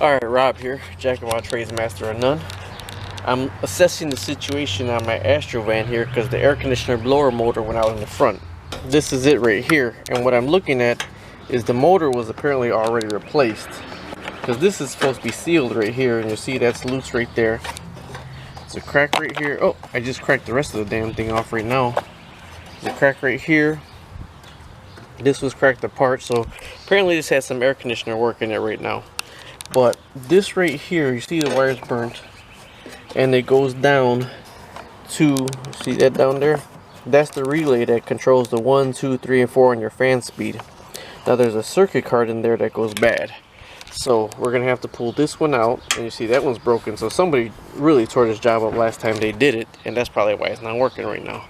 Alright, Rob here, Jack of all trades, master of none. I'm assessing the situation on my Astro van here because the air conditioner blower motor went out in the front. This is it right here, and what I'm looking at is the motor was apparently already replaced, because this is supposed to be sealed right here, and you see that's loose right there. There's a crack right here. Oh, I just cracked the rest of the damn thing off right now. There's a crack right here. This was cracked apart, so apparently this has some air conditioner work in it right now. But this right here, you see the wires burnt, and it goes down to, see that down there? That's the relay that controls the 1, 2, 3, and 4 on your fan speed. Now there's a circuit card in there that goes bad, so we're gonna have to pull this one out, and you see that one's broken. So somebody really tore this job up last time they did it, and that's probably why it's not working right now.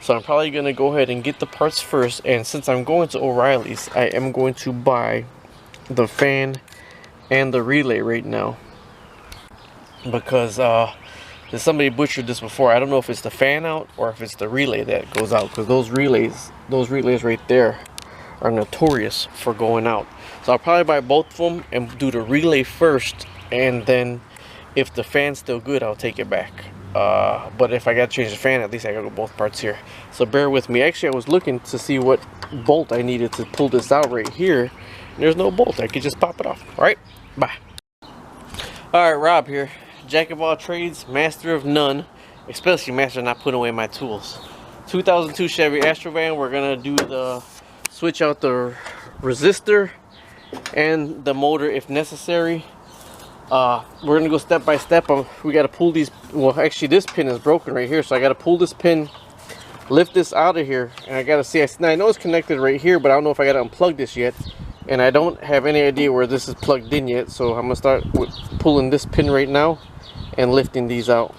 So I'm probably gonna go ahead and get the parts first, and since I'm going to O'Reilly's, I am going to buy the fan and the relay right now, because somebody butchered this before. I don't know if it's the fan out or if it's the relay that goes out, because those relays right there are notorious for going out. So I'll probably buy both of them and do the relay first, and then if the fan's still good, I'll take it back. But if I gotta change the fan, at least I gotta go both parts here. So bear with me. Actually, I was looking to see what bolt I needed to pull this out right here. There's no bolt. I could just pop it off. All right, bye. All right, Rob here, jack of all trades, master of none, especially master of not putting away my tools. 2002 Chevy Astro van. We're gonna do the switch out the resistor and the motor if necessary. We're gonna go step by step. We gotta pull these. Well, actually, this pin is broken right here, so I gotta pull this pin, lift this out of here, and I gotta see. Now I know it's connected right here, but I don't know if I gotta unplug this yet. And I don't have any idea where this is plugged in yet, so I'm gonna start with pulling this pin right now and lifting these out.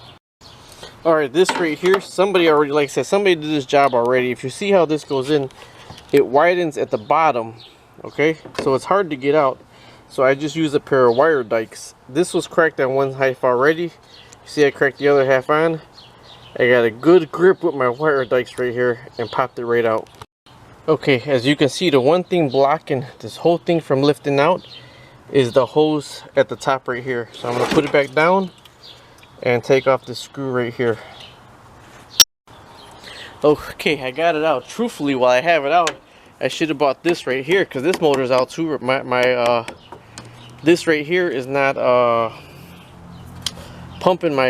Alright, this right here, somebody already, like I said, somebody did this job already. If you see how this goes in, it widens at the bottom, okay? So it's hard to get out. So I just used a pair of wire dikes. This was cracked on one half already. You see I cracked the other half on. I got a good grip with my wire dikes right here and popped it right out. Okay, as you can see, the one thing blocking this whole thing from lifting out is the hose at the top right here. So I'm going to put it back down and take off the screw right here. Okay, I got it out. Truthfully, while I have it out, I should have bought this right here, because this motor's out too. This right here is not pumping my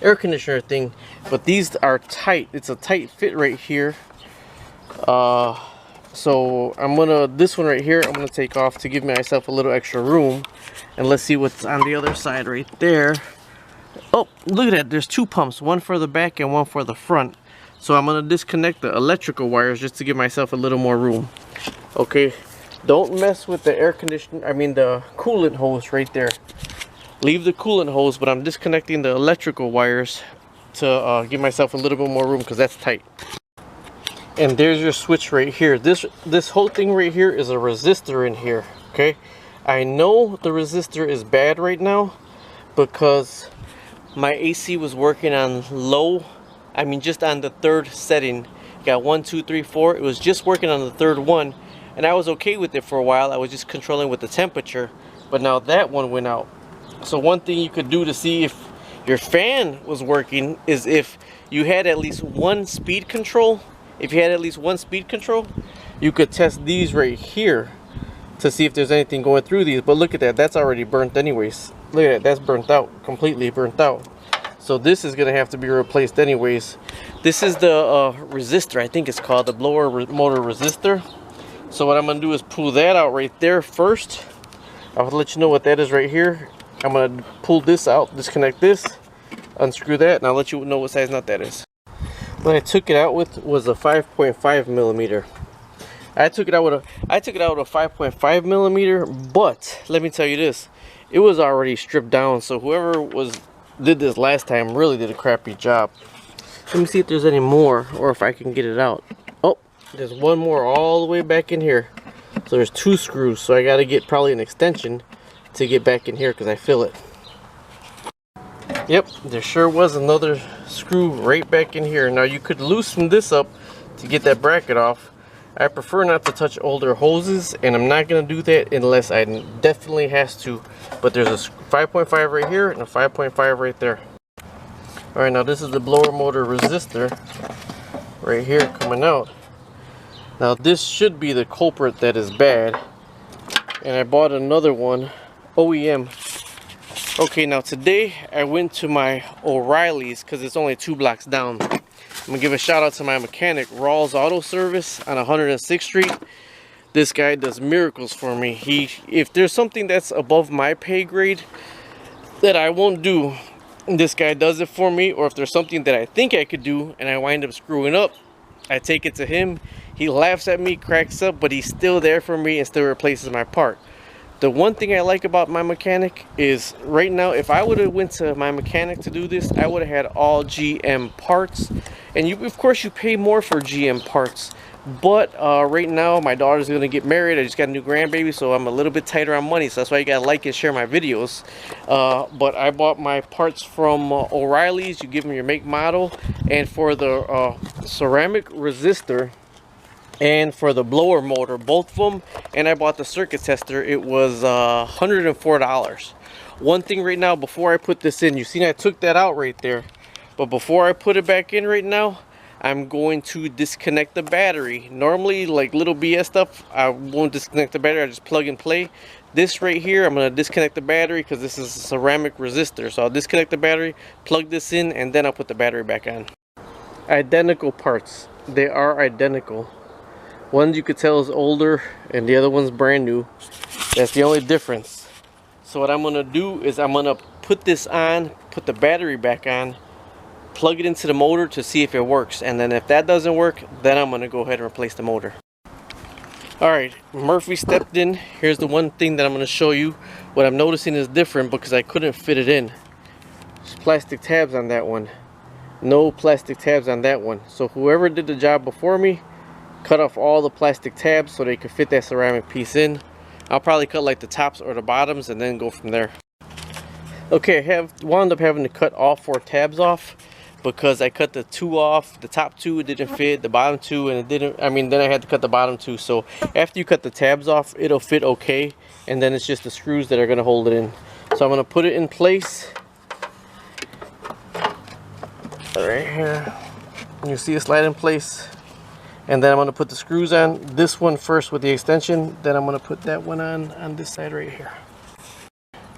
air conditioner thing, but these are tight. It's a tight fit right here. So this one right here I'm gonna take off to give myself a little extra room, and let's see what's on the other side right there. Oh, look at that, there's two pumps, one for the back and one for the front. So I'm gonna disconnect the electrical wires just to give myself a little more room. Okay, don't mess with the air conditioner, the coolant hose right there. Leave the coolant hose, but I'm disconnecting the electrical wires to give myself a little bit more room, because that's tight. And there's your switch right here. This whole thing right here is a resistor in here, okay? I know the resistor is bad right now because my AC was working on low, just on the third setting. Got 1, 2, 3, 4. It was just working on the third one, and I was okay with it for a while. I was just controlling with the temperature, but now that one went out. So one thing you could do to see if your fan was working is if you had at least one speed control. If you had at least one speed control, you could test these right here to see if there's anything going through these. But look at that, that's already burnt anyways. Look at that, that's burnt out, completely burnt out. So this is gonna have to be replaced anyways. This is the resistor, I think it's called, the blower motor resistor. So what I'm gonna do is pull that out right there first. I'll let you know what that is right here. I'm gonna pull this out, disconnect this, unscrew that, and I'll let you know what size nut that is. What I took it out with was a 5.5 millimeter. I took it out with a 5.5 millimeter, but let me tell you this, it was already stripped down. So whoever did this last time really did a crappy job. Let me see if there's any more, or if I can get it out. Oh, there's one more all the way back in here. So there's two screws. So I got to get probably an extension to get back in here because I feel it. Yep, there sure was another screw right back in here. Now you could loosen this up to get that bracket off. I prefer not to touch older hoses, and I'm not going to do that unless I definitely has to. But there's a 5.5 right here and a 5.5 right there. Alright, now this is the blower motor resistor right here coming out. Now this should be the culprit that is bad. And I bought another one, OEM. Okay, now today I went to my O'Reilly's because it's only 2 blocks down. I'm gonna give a shout out to my mechanic, Rawls Auto Service on 106th Street. This guy does miracles for me. If there's something that's above my pay grade that I won't do, this guy does it for me. Or if there's something that I think I could do and I wind up screwing up, I take it to him. He laughs at me, cracks up, but he's still there for me and still replaces my part. The one thing I like about my mechanic is right now, if I would have went to my mechanic to do this, I would have had all GM parts. And of course you pay more for GM parts. But right now my daughter's going to get married. I just got a new grandbaby, so I'm a little bit tighter on money. So that's why you got to like and share my videos. But I bought my parts from O'Reilly's. You give them your make, model. And for the ceramic resistor and for the blower motor, both of them, and I bought the circuit tester, it was $104. One thing right now, before I put this in, you seen I took that out right there, but before I put it back in right now, I'm going to disconnect the battery. Normally, like little BS stuff, I won't disconnect the battery, I just plug and play. This right here, I'm going to disconnect the battery because this is a ceramic resistor. So I'll disconnect the battery, plug this in, and then I'll put the battery back on. Identical parts. They are identical. One you could tell is older and the other one's brand new. That's the only difference. So what I'm going to do is I'm going to put this on, put the battery back on, plug it into the motor to see if it works. And then if that doesn't work, then I'm going to go ahead and replace the motor. Alright, Murphy stepped in. Here's the one thing that I'm going to show you. What I'm noticing is different because I couldn't fit it in. There's plastic tabs on that one. No plastic tabs on that one. So whoever did the job before me cut off all the plastic tabs so they could fit that ceramic piece in. I'll probably cut like the tops or the bottoms and then go from there. Okay, I wound up having to cut all 4 tabs off because I cut the 2 off. The top 2 didn't fit, the bottom 2, and it didn't, then I had to cut the bottom 2. So after you cut the tabs off, it'll fit okay, and then it's just the screws that are going to hold it in. So I'm going to put it in place right here. You see it slide in place. And then I'm going to put the screws on. This one first with the extension. Then I'm going to put that one on this side right here.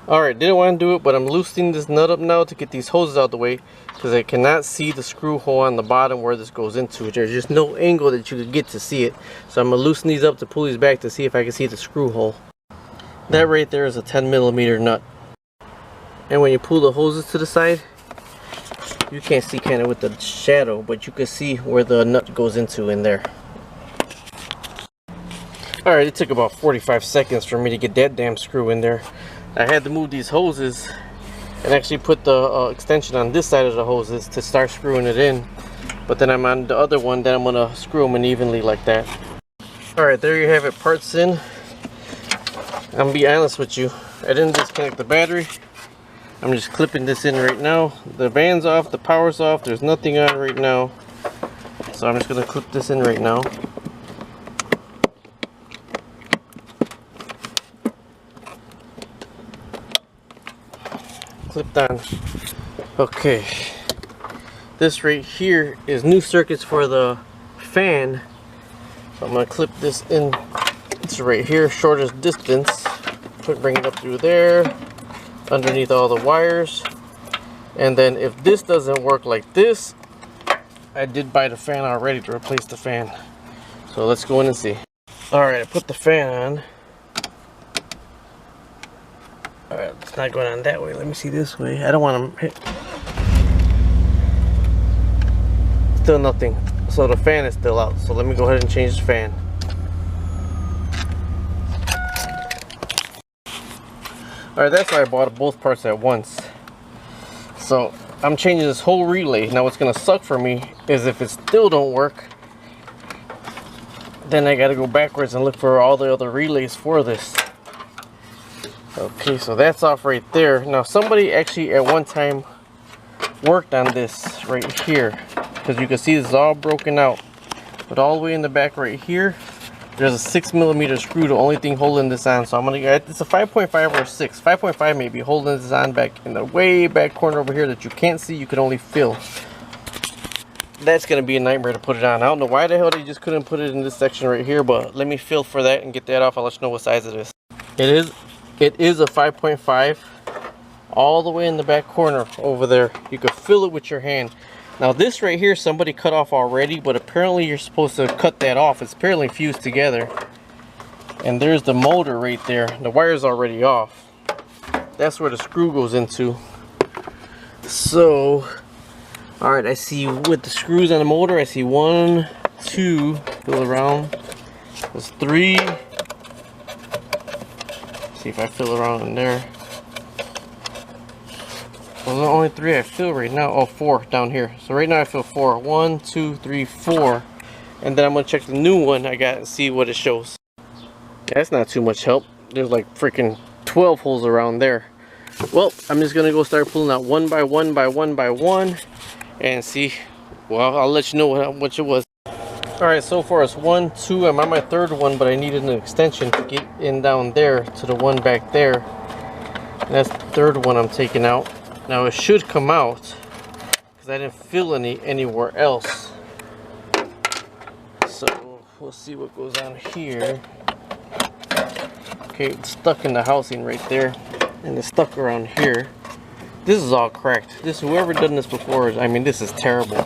Alright, didn't want to do it, but I'm loosening this nut up now to get these hoses out of the way. Because I cannot see the screw hole on the bottom where this goes into. There's just no angle that you could get to see it. So I'm going to loosen these up to pull these back to see if I can see the screw hole. That right there is a 10mm nut. And when you pull the hoses to the side, you can't see kind of with the shadow, but you can see where the nut goes into in there. Alright, it took about 45 seconds for me to get that damn screw in there. I had to move these hoses and actually put the extension on this side of the hoses to start screwing it in. But then I'm on the other one, then I'm going to screw them in evenly like that. Alright, there you have it, parts in. I'm going to be honest with you, I didn't disconnect the battery. I'm just clipping this in right now. The van's off, the power's off, there's nothing on right now. So I'm just going to clip this in right now. Clipped on. Okay. This right here is new circuits for the fan. So I'm going to clip this in. It's right here, shortest distance. Bring it up through there. Underneath all the wires, and then if this doesn't work like this, I did buy the fan already to replace the fan. So let's go in and see. Alright, I put the fan on. Alright, it's not going on that way. Let me see this way. I don't want to hit. Still nothing. So the fan is still out. So let me go ahead and change the fan. Alright, that's why I bought both parts at once. So I'm changing this whole relay. Now what's going to suck for me is if it still don't work, then I got to go backwards and look for all the other relays for this. Okay, so that's off right there. Now somebody actually at one time worked on this right here, because you can see this is all broken out. But all the way in the back right here, There's a 6mm screw, the only thing holding this on. So I'm gonna get, it's a 5.5 or 6, 5.5 maybe, holding this on back in the way back corner over here that you can't see, you can only feel. That's gonna be a nightmare to put it on. I don't know why the hell they just couldn't put it in this section right here, but let me feel for that and get that off. I'll let you know what size it is. It is a 5.5, all the way in the back corner over there. You can feel it with your hand. Now this right here somebody cut off already, but apparently you're supposed to cut that off. It's apparently fused together. And there's the motor right there. The wire's already off. That's where the screw goes into. So, alright, I see with the screws on the motor, I see 1, 2, feel around. There's 3. See if I feel around in there. Well, the only 3 I feel right now. Oh, 4 down here. So right now I feel 4. 1, 2, 3, 4. And then I'm gonna check the new one I got and see what it shows. Yeah, that's not too much help. There's like freaking 12 holes around there. Well, I'm just gonna go start pulling out one by one by one by one and see. Well, I'll let you know what it was. Alright, so far it's 1, 2. I'm on my 3rd one, but I needed an extension to get in down there to the one back there. And that's the 3rd one I'm taking out. Now it should come out because I didn't feel anywhere else. So we'll see what goes on here. Okay, it's stuck in the housing right there, and it's stuck around here. This is all cracked. Whoever done this before, I mean, this is terrible.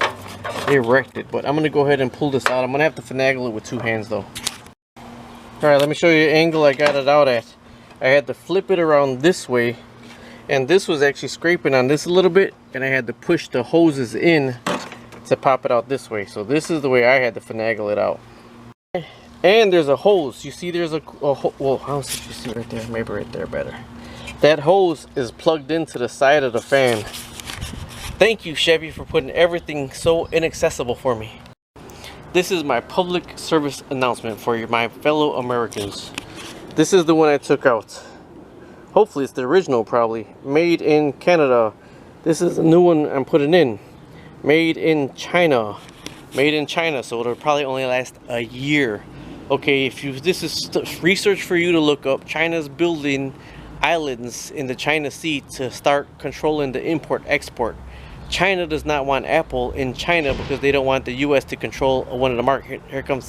They wrecked it, but I'm gonna go ahead and pull this out. I'm gonna have to finagle it with 2 hands though. Alright, let me show you the angle I got it out at. I had to flip it around this way, and this was actually scraping on this a little bit, and I had to push the hoses in to pop it out this way. So this is the way I had to finagle it out. And there's a hose. You see there's well, I don't see if you see right there. Maybe right there better. That hose is plugged into the side of the fan. Thank you, Chevy, for putting everything so inaccessible for me. This is my public service announcement for you, my fellow Americans. This is the one I took out. Hopefully it's the original, probably. Made in Canada. This is the new one I'm putting in. Made in China. Made in China, so it'll probably only last a year. Okay, this is research for you to look up. China's building islands in the China Sea to start controlling the import-export. China does not want Apple in China because they don't want the U.S. to control one of the market. Here comes.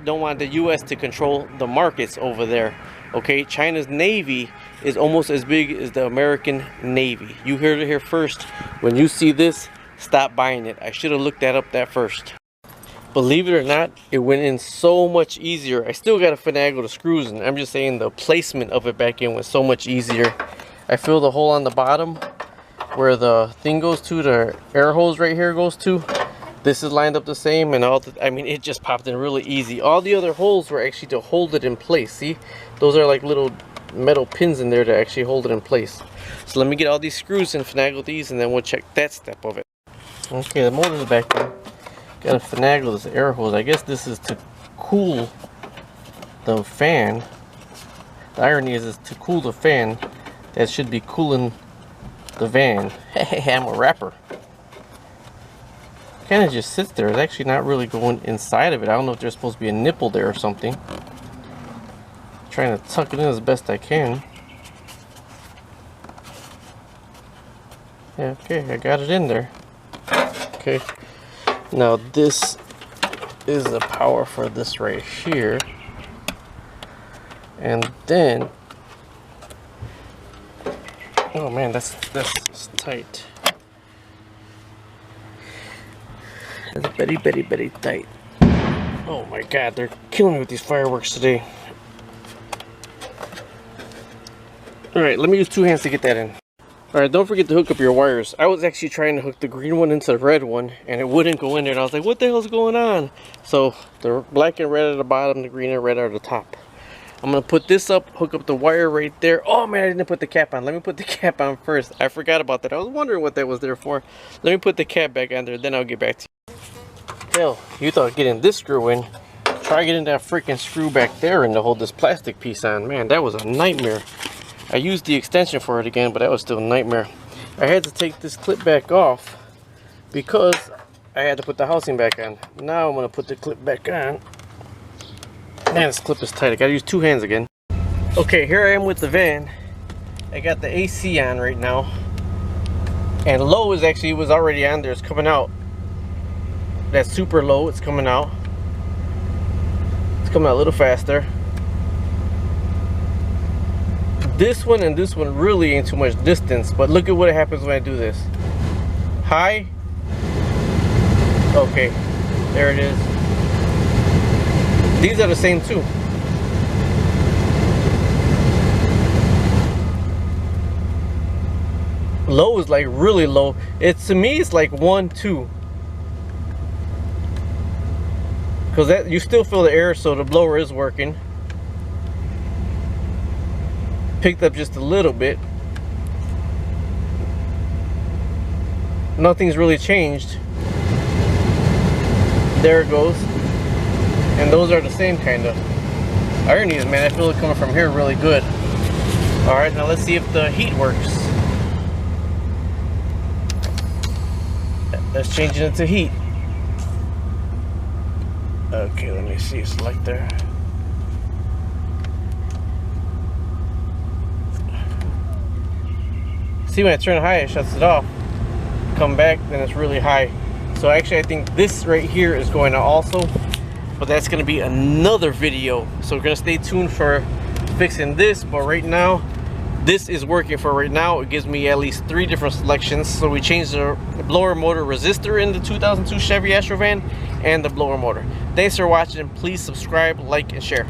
Don't want the U.S. to control the markets over there. Okay, China's Navy is almost as big as the American Navy. You heard it here first. When you see this, stop buying it. I should have looked that up first. Believe it or not, it went in so much easier. I still got to finagle the screws, and I'm just saying the placement of it back in was so much easier. I feel the hole on the bottom where the thing goes to, the air hose right here goes to. This is lined up the same, and I mean, it just popped in really easy. All the other holes were actually to hold it in place. See, those are like little metal pins in there to actually hold it in place. So let me get all these screws and finagle these, and then we'll check that step of it. Okay, the motor's back in. Gotta finagle this air hose. I guess this is to cool the fan. The irony is to cool the fan that should be cooling the van. Hey, I'm a rapper. Kind of just sits there. It's actually not really going inside of it. I don't know if there's supposed to be a nipple there or something. Trying to tuck it in as best I can. Yeah, okay, I got it in there. Okay, now this is the power for this right here, and then oh man, that's tight. That's very tight. Oh my god, they're killing me with these fireworks today. Alright, let me use 2 hands to get that in. Alright, don't forget to hook up your wires. I was actually trying to hook the green one into the red one, and it wouldn't go in there, and I was like, what the hell's going on? So, the black and red at the bottom, the green and red are at the top. I'm going to put this up, hook up the wire right there. Oh man, I didn't put the cap on. Let me put the cap on first. I forgot about that. I was wondering what that was there for. Let me put the cap back on there, then I'll get back to you. Hell, you thought getting this screw in. Try getting that freaking screw back there and to hold this plastic piece on. Man, that was a nightmare. I used the extension for it again, but that was still a nightmare. I had to take this clip back off because I had to put the housing back on. Now I'm going to put the clip back on. Man, this clip is tight. I gotta use 2 hands again. Okay, here I am with the van. I got the AC on right now. And low is actually was already on there. It's coming out. That's super low. It's coming out. It's coming out a little faster. This one and this one really ain't too much distance. But look at what happens when I do this. High. Okay. There it is. These are the same too. Low is like really low. It's, to me, it's like 1, 2. Because that you still feel the air, so the blower is working. Picked up just a little bit. Nothing's really changed. There it goes. And those are the same kind of. Ironies, man, I feel it coming from here really good. Alright, now let's see if the heat works. Let's change it into heat. Okay, let me see. Select there. See, when I turn high, it shuts it off. Come back, then it's really high. So actually, I think this right here is going to also, but that's going to be another video. So we're going to stay tuned for fixing this. But right now, this is working for right now. It gives me at least 3 different selections. So we changed the blower motor resistor in the 2002 Chevy Astro van and the blower motor. Thanks for watching. Please subscribe, like, and share.